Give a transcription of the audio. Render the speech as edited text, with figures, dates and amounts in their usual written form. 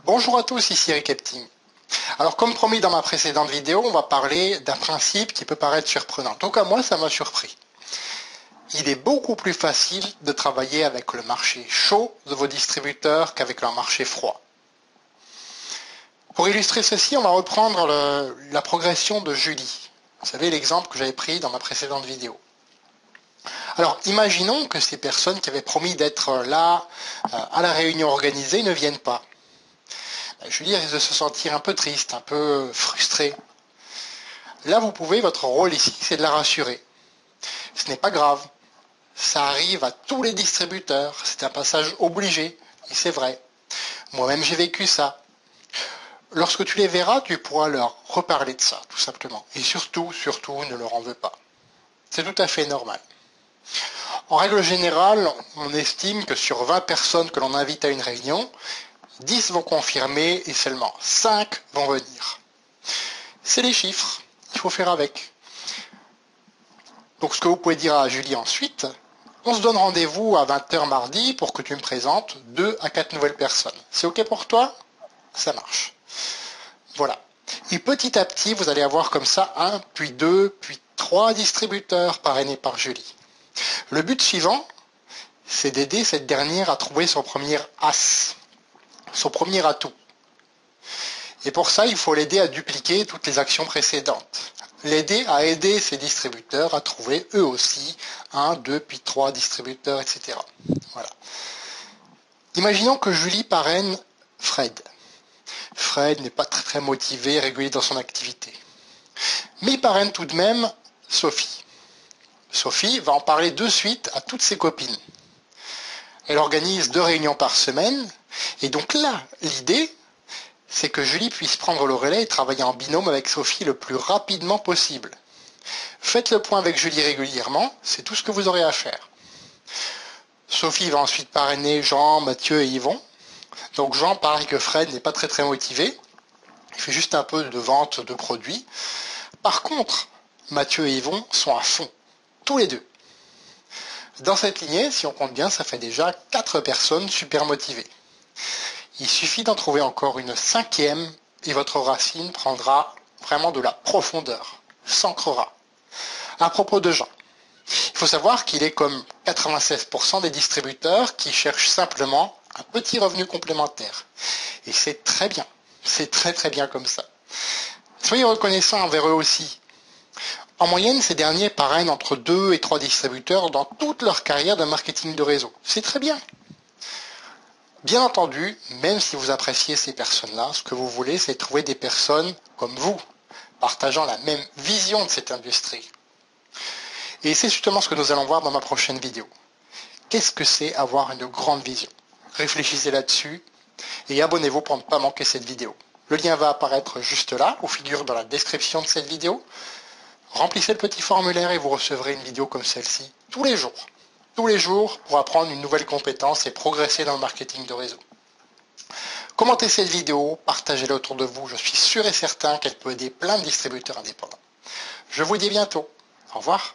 Bonjour à tous, ici Eric Epting. Alors comme promis dans ma précédente vidéo, on va parler d'un principe qui peut paraître surprenant. En tout cas moi ça m'a surpris. Il est beaucoup plus facile de travailler avec le marché chaud de vos distributeurs qu'avec leur marché froid. Pour illustrer ceci, on va reprendre la progression de Julie. Vous savez l'exemple que j'avais pris dans ma précédente vidéo. Alors imaginons que ces personnes qui avaient promis d'être là à la réunion organisée ne viennent pas. Julie risque de se sentir un peu triste, un peu frustrée. Là, votre rôle ici, c'est de la rassurer. Ce n'est pas grave. Ça arrive à tous les distributeurs. C'est un passage obligé. Et c'est vrai. Moi-même, j'ai vécu ça. Lorsque tu les verras, tu pourras leur reparler de ça, tout simplement. Et surtout, ne leur en veux pas. C'est tout à fait normal. En règle générale, on estime que sur 20 personnes que l'on invite à une réunion, 10 vont confirmer et seulement 5 vont venir. C'est les chiffres, il faut faire avec. Donc ce que vous pouvez dire à Julie ensuite, on se donne rendez-vous à 20h mardi pour que tu me présentes 2 à 4 nouvelles personnes. C'est ok pour toi? Ça marche. Voilà. Et petit à petit, vous allez avoir comme ça 1, puis 2, puis 3 distributeurs parrainés par Julie. Le but suivant, c'est d'aider cette dernière à trouver son premier as. Son premier atout. Et pour ça, il faut l'aider à dupliquer toutes les actions précédentes. L'aider à aider ses distributeurs à trouver eux aussi 1, 2, puis 3 distributeurs, etc. Voilà. Imaginons que Julie parraine Fred. Fred n'est pas très motivé et régulier dans son activité. Mais il parraine tout de même Sophie. Sophie va en parler de suite à toutes ses copines. Elle organise 2 réunions par semaine. Et donc là, l'idée, c'est que Julie puisse prendre le relais et travailler en binôme avec Sophie le plus rapidement possible. Faites le point avec Julie régulièrement, c'est tout ce que vous aurez à faire. Sophie va ensuite parrainer Jean, Mathieu et Yvon. Donc Jean, pareil que Fred, n'est pas très motivé. Il fait juste un peu de vente de produits. Par contre, Mathieu et Yvon sont à fond, tous les deux. Dans cette lignée, si on compte bien, ça fait déjà 4 personnes super motivées. Il suffit d'en trouver encore une 5e et votre racine prendra vraiment de la profondeur, s'ancrera. À propos de Jean, il faut savoir qu'il est comme 96% des distributeurs qui cherchent simplement un petit revenu complémentaire. Et c'est très bien, c'est très bien comme ça. Soyez reconnaissants envers eux aussi. En moyenne, ces derniers parrainent entre 2 et 3 distributeurs dans toute leur carrière de marketing de réseau. C'est très bien. Bien entendu, même si vous appréciez ces personnes-là, ce que vous voulez, c'est trouver des personnes comme vous, partageant la même vision de cette industrie. Et c'est justement ce que nous allons voir dans ma prochaine vidéo. Qu'est-ce que c'est avoir une grande vision? Réfléchissez là-dessus et abonnez-vous pour ne pas manquer cette vidéo. Le lien va apparaître juste là, ou figure dans la description de cette vidéo. Remplissez le petit formulaire et vous recevrez une vidéo comme celle-ci tous les jours. Tous les jours pour apprendre une nouvelle compétence et progresser dans le marketing de réseau. Commentez cette vidéo, partagez-la autour de vous, je suis sûr et certain qu'elle peut aider plein de distributeurs indépendants. Je vous dis à bientôt. Au revoir.